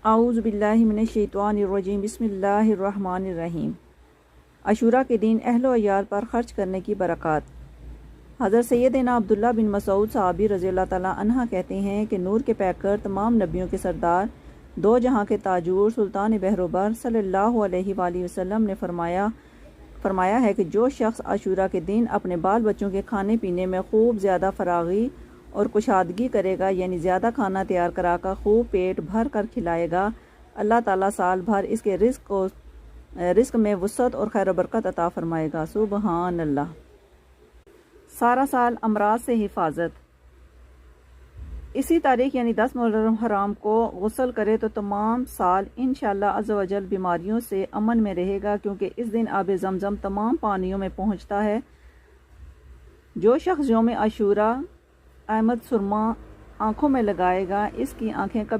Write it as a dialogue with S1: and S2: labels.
S1: आऊज़ु बिल्लाहि मिनश्शैतानिर्रजीम बिस्मिल्लाहिर्रहमानिर्रहीम। अशूरा के दिन अहलो अयाल पर खर्च करने की बरक़ात। हज़रत सैयदना अब्दुल्ला बिन मसूद सहाबी रज़ियल्लाहु तआला अन्हा कहते हैं कि नूर के पैकर तमाम नबियों के सरदार दो जहां के ताजूर सुल्तान बहरोबर सल्लल्लाहु अलैहि वसल्लम ने फरमाया है कि जो शख्स आशूरा के दिन अपने बाल बच्चों के खाने पीने में खूब ज़्यादा फरागी और कुशादगी करेगा, यानी ज़्यादा खाना तैयार कराकर खूब पेट भर कर खिलाएगा, अल्लाह ताला साल भर इसके रिस्क में वुसअत और खैर बरकत अता फरमाएगा। सुबहान अल्लाह। सारा साल अमराज से हिफाजत। इसी तारीख यानी 10 मुहर्रम हराम को गुस्ल करे तो तमाम साल इंशाअल्लाह अज़्ज़ व जल बीमारियों से अमन में रहेगा, क्योंकि इस दिन आब ज़मज़म तमाम पानियों में पहुँचता है। जो शख्स यौम आशूरा अहमद सुरमा आँखों में लगाएगा, इसकी आँखें कभी